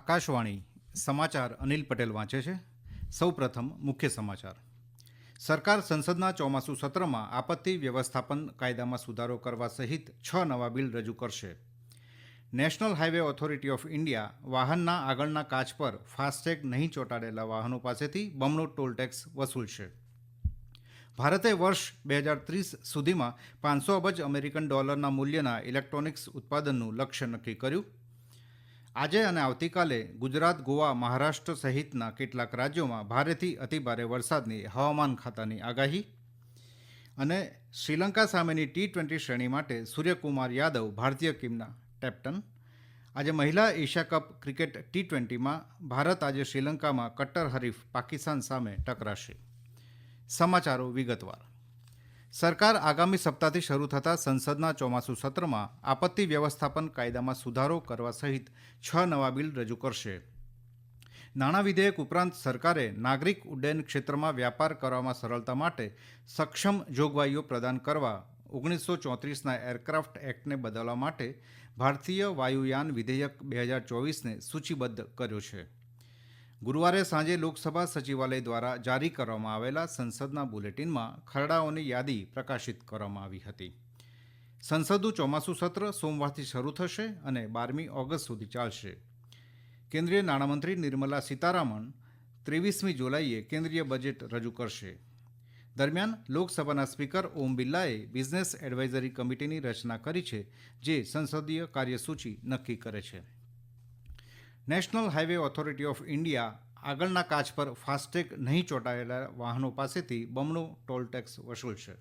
આકાશવાણી સમાચાર અનિલ પટેલ વાંચે છે. સૌપ્રથમ મુખ્ય સમાચાર. સરકાર સંસદના ચોમાસુ સત્રમાં આપત્તિ વ્યવસ્થાપન કાયદામાં સુધારો કરવા સહિત 6 નવા બિલ રજૂ કરશે. National highway authority of India વાહનના આગળના કાચ પર ફાસ્ટેગ નહીં ચોંટાડેલા વાહનો પાસેથી બમણો ટોલ ટેક્સ વસૂલશે. ભારતે વર્ષ 2030 સુધીમાં 500 અબજ અમેરિકન ડોલરના મૂલ્યના ઇલેક્ટ્રોનિક્સ ઉત્પાદનનું લક્ષ્ય નક્કી કર્યું. આજે અને આવતીકાલે ગુજરાત, ગોવા, મહારાષ્ટ્ર સહિતના કેટલાક રાજ્યોમાં ભારેથી અતિભારે વરસાદની હવામાન ખાતાની આગાહી. અને શ્રીલંકા સામેની T20 શ્રેણી માટે સૂર્યકુમાર યાદવ ભારતીય ટીમના કેપ્ટન. આજે મહિલા એશિયા કપ ક્રિકેટ T20માં ભારત આજે શ્રીલંકામાં કટ્ટર હરીફ પાકિસ્તાન સામે ટકરાશે. સમાચારો વિગતવાર. સરકાર આગામી સપ્તાહથી શરૂ થતા સંસદના ચોમાસુ સત્રમાં આપત્તિ વ્યવસ્થાપન કાયદામાં સુધારો કરવા સહિત 6 નવા બિલ રજૂ કરશે. નાણાં વિધેયક ઉપરાંત સરકારે નાગરિક ઉડ્ડયન ક્ષેત્રમાં વ્યાપાર કરવામાં સરળતા માટે સક્ષમ જોગવાઈઓ પ્રદાન કરવા 1934ના એરક્રાફ્ટ એક્ટને બદલવા માટે ભારતીય વાયુયાન વિધેયક 2024ને સૂચિબદ્ધ કર્યો છે. ગુરુવારે સાંજે લોકસભા સચિવાલય દ્વારા જારી કરવામાં આવેલા સંસદના બુલેટિનમાં ખરડાઓની યાદી પ્રકાશિત કરવામાં આવી હતી. સંસદનું ચોમાસુ સત્ર સોમવારથી શરૂ થશે અને 12મી ઓગસ્ટ સુધી ચાલશે. કેન્દ્રીય નાણામંત્રી નિર્મલા સીતારામન 23મી જુલાઈએ કેન્દ્રીય બજેટ રજૂ કરશે. દરમિયાન લોકસભાના સ્પીકર ઓમ બિરલાએ બિઝનેસ એડવાઇઝરી કમિટીની રચના કરી છે, જે સંસદીય કાર્યસૂચિ નક્કી કરે છે. National highway authority of India આગળના કાચ પર ફાસ્ટેગ નહીં ચોંટાડેલા વાહનો પાસેથી બમણો ટોલ ટેક્સ વસૂલશે.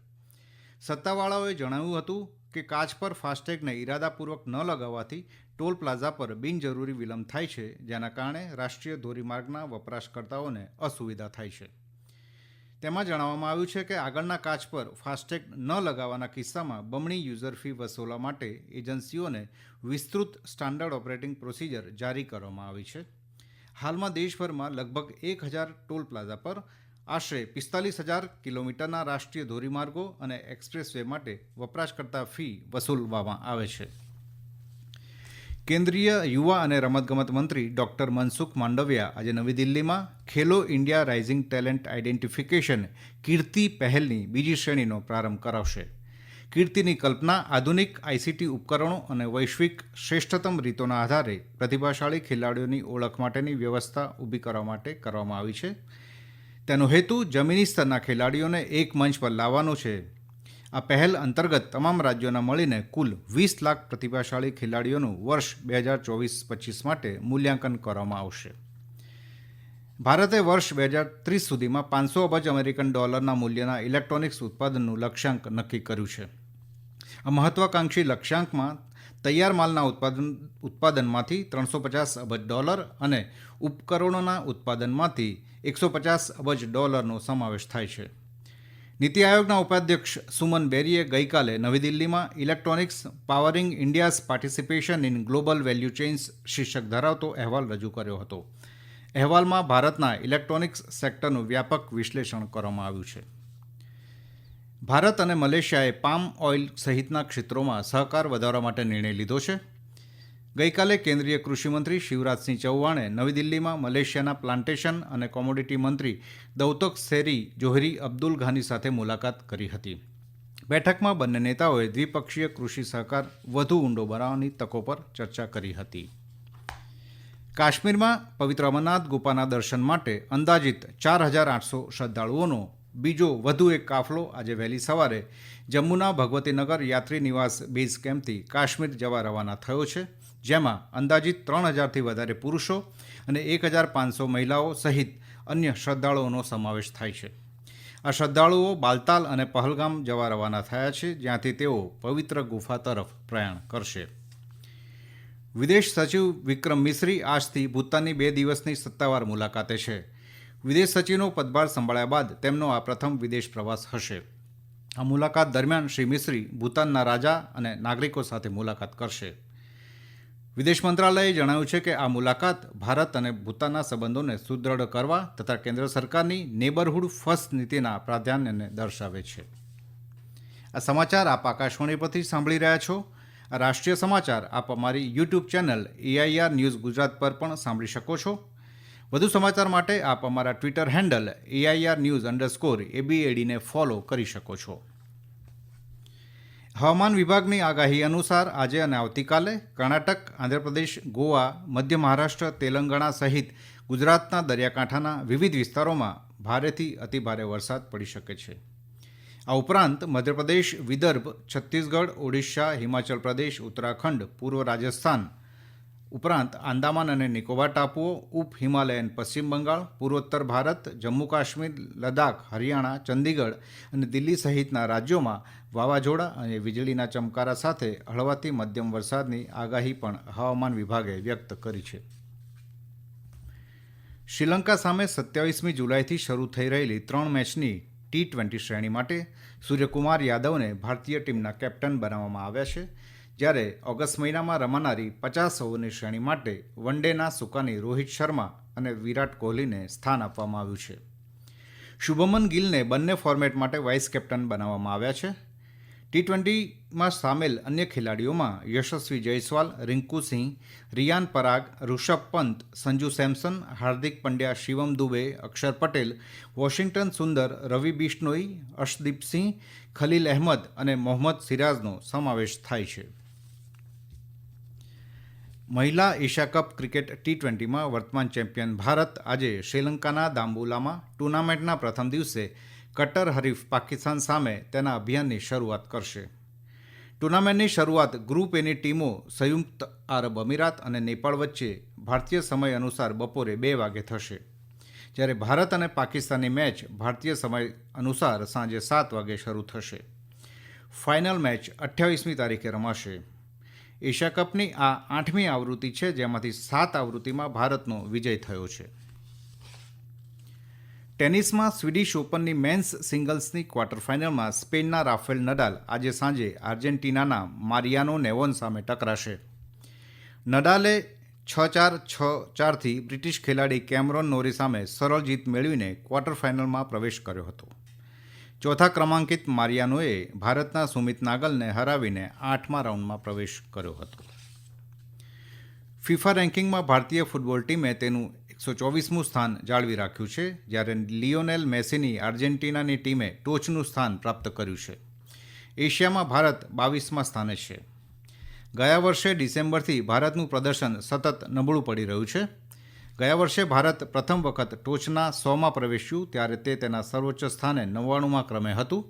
સત્તાવાળાઓએ જણાવ્યું હતું કે કાચ પર ફાસ્ટેગને ઇરાદાપૂર્વક ન લગાવવાથી ટોલ પ્લાઝા પર બિનજરૂરી વિલંબ થાય છે, જેના કારણે રાષ્ટ્રીય ધોરીમાર્ગના વપરાશકર્તાઓને અસુવિધા થાય છે. તેમાં જણાવવામાં આવ્યું છે કે આગળના કાચ પર ફાસ્ટેગ ન લગાવવાના કિસ્સામાં બમણી યુઝર ફી વસૂલવા માટે એજન્સીઓને વિસ્તૃત સ્ટાન્ડર્ડ ઓપરેટિંગ પ્રોસિજર જારી કરવામાં આવી છે. હાલમાં દેશભરમાં લગભગ 1000 ટોલ પ્લાઝા પર આશરે 45,000 કિલોમીટરના રાષ્ટ્રીય ધોરીમાર્ગો અને એક્સપ્રેસવે માટે વપરાશકર્તા ફી વસૂલવામાં આવે છે. કેન્દ્રીય યુવા અને રમતગમત મંત્રી ડૉક્ટર મનસુખ માંડવિયા આજે નવી દિલ્હીમાં ખેલો ઇન્ડિયા રાઇઝિંગ ટેલેન્ટ આઇડેન્ટિફિકેશન કીર્તિ પહેલની બીજી શ્રેણીનો પ્રારંભ કરાવશે. કીર્તિની કલ્પના આધુનિક ICT ઉપકરણો અને વૈશ્વિક શ્રેષ્ઠતમ રીતોના આધારે પ્રતિભાશાળી ખેલાડીઓની ઓળખ માટેની વ્યવસ્થા ઊભી કરવા માટે કરવામાં આવી છે. તેનો હેતુ જમીની સ્તરના ખેલાડીઓને એક મંચ પર લાવવાનો છે. આ પહેલ અંતર્ગત તમામ રાજ્યોના મળીને કુલ 20 લાખ પ્રતિભાશાળી ખેલાડીઓનું વર્ષ 2024-25 માટે મૂલ્યાંકન કરવામાં આવશે. ભારતે વર્ષ 2030 સુધીમાં 500 અબજ અમેરિકન ડોલરના મૂલ્યના ઇલેક્ટ્રોનિક્સ ઉત્પાદનનું લક્ષ્યાંક નક્કી કર્યું છે. આ મહત્વાકાંક્ષી લક્ષ્યાંકમાં તૈયાર માલના ઉત્પાદનમાંથી $350 અબજ અને ઉપકરણોના ઉત્પાદનમાંથી $150 અબજનો સમાવેશ થાય છે. નીતિ આયોગના ઉપાધ્યક્ષ સુમન બેરીએ ગઈકાલે નવી દિલ્હીમાં electronics powering India's participation in global value chains શીર્ષક ધરાવતો અહેવાલ રજૂ કર્યો હતો. અહેવાલમાં ભારતના ઇલેક્ટ્રોનિક્સ સેક્ટરનું વ્યાપક વિશ્લેષણ કરવામાં આવ્યું છે. ભારત અને મલેશિયાએ પામ ઓઇલ સહિતના ક્ષેત્રોમાં સહકાર વધારવા માટે નિર્ણય લીધો છે. ગઈકાલે કેન્દ્રીય કૃષિમંત્રી શિવરાજસિંહ ચૌહાણે નવી દિલ્હીમાં મલેશિયાના પ્લાન્ટેશન અને કોમોડિટી મંત્રી દૌતક સેરી જોહરી અબ્દુલ ઘાની સાથે મુલાકાત કરી હતી. બેઠકમાં બંને નેતાઓએ દ્વિપક્ષીય કૃષિ સહકાર વધુ ઊંડો બનાવવાની તકો પર ચર્ચા કરી હતી. કાશ્મીરમાં પવિત્ર અમરનાથ ગુફાના દર્શન માટે અંદાજિત 4,800 શ્રદ્ધાળુઓનો બીજો વધુ એક કાફલો આજે વહેલી સવારે જમ્મુના ભગવતીનગર યાત્રી નિવાસ બેઝ કેમ્પથી કાશ્મીર જવા રવાના થયો છે, જેમાં અંદાજિત 3,000થી વધારે પુરુષો અને 1,500 મહિલાઓ સહિત અન્ય શ્રદ્ધાળુઓનો સમાવેશ થાય છે. આ શ્રદ્ધાળુઓ બાલતાલ અને પહલગામ જવા રવાના થયા છે, જ્યાંથી તેઓ પવિત્ર ગુફા તરફ પ્રયાણ કરશે. વિદેશ સચિવ વિક્રમ મિશ્રી આજથી ભૂતાનની 2 દિવસની સત્તાવાર મુલાકાતે છે. વિદેશ સચિવનો પદભાર સંભાળ્યા બાદ તેમનો આ પ્રથમ વિદેશ પ્રવાસ હશે. આ મુલાકાત દરમિયાન શ્રી મિશ્રી ભૂતાનના રાજા અને નાગરિકો સાથે મુલાકાત કરશે. વિદેશ મંત્રાલયે જણાવ્યું છે કે આ મુલાકાત ભારત અને ભૂતાનના સંબંધોને સુદૃઢ કરવા તથા કેન્દ્ર સરકારની નેબરહુડ ફર્સ્ટ નીતિના પ્રાધાન્યને દર્શાવે છે. આ સમાચાર આપ આકાશવાણી પરથી સાંભળી રહ્યા છો. આ રાષ્ટ્રીય સમાચાર આપ અમારી YouTube channel AIR news Gujarat પર પણ સાંભળી શકો છો. વધુ સમાચાર માટે આપ અમારા ટ્વિટર હેન્ડલ AIR_ABAD ને ફોલો કરી શકો છો. હવામાન વિભાગની આગાહી અનુસાર આજે અને આવતીકાલે કર્ણાટક, આંધ્રપ્રદેશ, ગોવા, મધ્ય મહારાષ્ટ્ર, તેલંગાણા સહિત ગુજરાતના દરિયાકાંઠાના વિવિધ વિસ્તારોમાં ભારેથી અતિભારે વરસાદ પડી શકે છે. આ ઉપરાંત મધ્યપ્રદેશ, વિદર્ભ, છત્તીસગઢ, ઓડિશા, હિમાચલ પ્રદેશ, ઉત્તરાખંડ, પૂર્વ રાજસ્થાન ઉપરાંત આંદામાન અને નિકોબાર ટાપુઓ, ઉપ હિમાલયન પશ્ચિમ બંગાળ, પૂર્વોત્તર ભારત, જમ્મુ કાશ્મીર, લદ્દાખ, હરિયાણા, ચંદીગઢ અને દિલ્હી સહિતના રાજ્યોમાં વાવાઝોડા અને વીજળીના ચમકારા સાથે હળવાથી મધ્યમ વરસાદની આગાહી પણ હવામાન વિભાગે વ્યક્ત કરી છે. શ્રીલંકા સામે 27મી જુલાઈથી શરૂ થઈ રહેલી 3 મેચની T20 શ્રેણી માટે સૂર્યકુમાર યાદવને ભારતીય ટીમના કેપ્ટન બનાવવામાં આવ્યા છે, જ્યારે ઓગસ્ટ મહિનામાં રમાનારી 50 ઓવરની શ્રેણી માટે વન ડેના સુકાની રોહિત શર્મા અને વિરાટ કોહલીને સ્થાન આપવામાં આવ્યું છે. શુભમન ગિલને બંને ફોર્મેટ માટે વાઇસ કેપ્ટન બનાવવામાં આવ્યા છે. T20માં સામેલ અન્ય ખેલાડીઓમાં યશસ્વી જયસ્વાલ, રિંકુ સિંહ, રિયાન પરાગ, ઋષભ પંત, સંજુ સેમસન, હાર્દિક પંડ્યા, શિવમ દુબે, અક્ષર પટેલ, વોશિંગ્ટન સુંદર, રવિ બિશ્નોઈ, અર્શદીપ સિંહ, ખલીલ અહેમદ અને મોહમ્મદ સિરાજનો સમાવેશ થાય છે. મહિલા એશિયા કપ ક્રિકેટ T20માં વર્તમાન ચેમ્પિયન ભારત આજે શ્રીલંકાના દાંબુલામાં ટુર્નામેન્ટના પ્રથમ દિવસે કટ્ટર હરીફ પાકિસ્તાન સામે તેના અભિયાનની શરૂઆત કરશે. ટુર્નામેન્ટની શરૂઆત ગ્રુપ એની ટીમો સંયુક્ત આરબ અમીરાત અને નેપાળ વચ્ચે ભારતીય સમય અનુસાર બપોરે 2 વાગે થશે, જ્યારે ભારત અને પાકિસ્તાનની મેચ ભારતીય સમય અનુસાર સાંજે 7 વાગે શરૂ થશે. ફાઇનલ મેચ 28મી તારીખે રમાશે. એશિયા કપની આ 8મી આવૃત્તિ છે, જેમાંથી 7 આવૃત્તિમાં ભારતનો વિજય થયો છે. ટેનિસમાં સ્વીડિશ ઓપનની મેન્સ સિંગલ્સની ક્વાર્ટર ફાઇનલમાં સ્પેનના રાફેલ નડાલ આજે સાંજે આર્જેન્ટિનાના મારિયાનો નેવોન સામે ટકરાશે. નડાલે 6-4, 6-4થી બ્રિટિશ ખેલાડી કેમરોન નોરી સામે સરળ જીત મેળવીને ક્વાર્ટર ફાઇનલમાં પ્રવેશ કર્યો હતો. ચોથા ક્રમાંકિત મારિયાનોએ ભારતના સુમિત નાગલને હરાવીને 8મા રાઉન્ડમાં પ્રવેશ કર્યો હતો. ફિફા રેન્કિંગમાં ભારતીય ફૂટબોલ ટીમે તેનું 124મું સ્થાન જાળવી રાખ્યું છે, જ્યારે લિયોનેલ મેસીની આર્જેન્ટિનાની ટીમે ટોચનું સ્થાન પ્રાપ્ત કર્યું છે. એશિયામાં ભારત 22મા સ્થાને છે. ગયા વર્ષે ડિસેમ્બરથી ભારતનું પ્રદર્શન સતત નબળું પડી રહ્યું છે. ગયા વર્ષે ભારત પ્રથમ વખત ટોચના 100માં પ્રવેશ્યું ત્યારે તે તેના સર્વોચ્ચ સ્થાને 99મા ક્રમે હતું,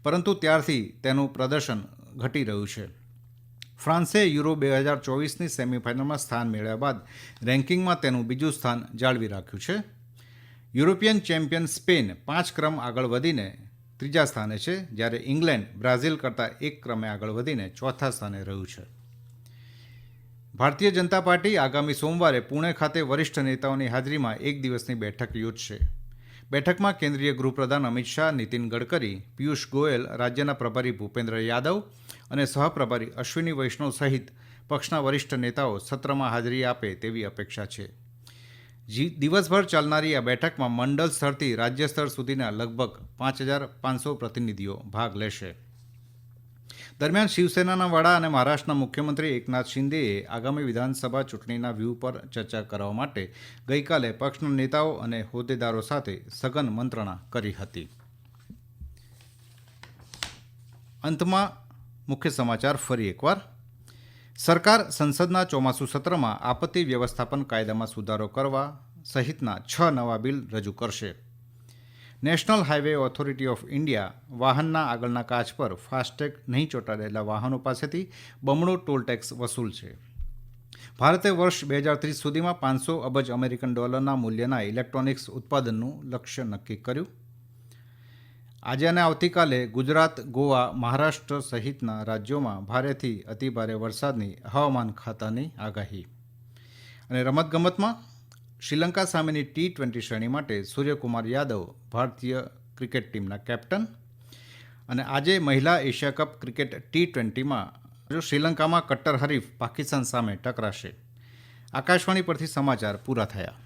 પરંતુ ત્યારથી તેનું પ્રદર્શન ઘટી રહ્યું છે. ફ્રાન્સે યુરો 2024ની સેમિફાઇનલમાં સ્થાન મેળવ્યા બાદ રેન્કિંગમાં તેનું બીજું સ્થાન જાળવી રાખ્યું છે. યુરોપિયન ચેમ્પિયન સ્પેન 5 ક્રમ આગળ વધીને 3જા સ્થાને છે, જ્યારે ઇંગ્લેન્ડ બ્રાઝિલ કરતાં 1 ક્રમે આગળ વધીને 4થા સ્થાને રહ્યું છે. ભારતીય જનતા પાર્ટી આગામી સોમવારે પુણે ખાતે વરિષ્ઠ નેતાઓની હાજરીમાં 1 દિવસની બેઠક યોજશે. બેઠકમાં કેન્દ્રીય ગૃહપ્રધાન અમિત શાહ, નીતિન ગડકરી, પિયુષ ગોયલ, રાજ્યના પ્રભારી ભૂપેન્દ્ર યાદવ અને સહપ્રભારી અશ્વિની વૈષ્ણવ સહિત પક્ષના વરિષ્ઠ નેતાઓ સત્રમાં હાજરી આપે તેવી અપેક્ષા છે. દિવસભર ચાલનારી આ બેઠકમાં મંડળ સ્તરથી રાજ્ય સ્તર સુધીના લગભગ 5,500 પ્રતિનિધિઓ ભાગ લેશે. દરમિયાન શિવસેનાના વડા અને મહારાષ્ટ્રના મુખ્યમંત્રી એકનાથ શિંદેએ આગામી વિધાનસભા ચૂંટણીના વ્યૂહ પર ચર્ચા કરવા માટે ગઈકાલે પક્ષના નેતાઓ અને હોદ્દેદારો સાથે સઘન મંત્રણા કરી હતી. અંતમાં મુખ્ય સમાચાર ફરી એકવાર. સરકાર સંસદના ચોમાસુ સત્રમાં આપત્તિ વ્યવસ્થાપન કાયદામાં સુધારો કરવા સહિતના 6 નવા બિલ રજૂ કરશે. National highway authority of India વાહનના આગળના કાચ પર ફાસ્ટેગ નહીં ચોંટાડેલા વાહનો પાસેથી બમણો ટોલ ટેક્સ વસૂલશે. ભારતે વર્ષ 2030 સુધીમાં $500 અબજ અમેરિકન ડોલરના મૂલ્યના ઇલેક્ટ્રોનિક્સ ઉત્પાદનનું લક્ષ્ય નક્કી કર્યું. આજે અને આવતીકાલે ગુજરાત, ગોવા, મહારાષ્ટ્ર સહિતના રાજ્યોમાં ભારેથી અતિભારે વરસાદની હવામાન ખાતાની આગાહી. અને રમતગમતમાં શ્રીલંકા સામેની T20 શ્રેણી માટે સૂર્યકુમાર યાદવ ભારતીય ક્રિકેટ ટીમના કેપ્ટન. અને આજે મહિલા એશિયા કપ ક્રિકેટ T20માં શ્રીલંકામાં કટ્ટર હરીફ પાકિસ્તાન સામે ટકરાશે. આકાશવાણી પરથી સમાચાર પૂરા થયા.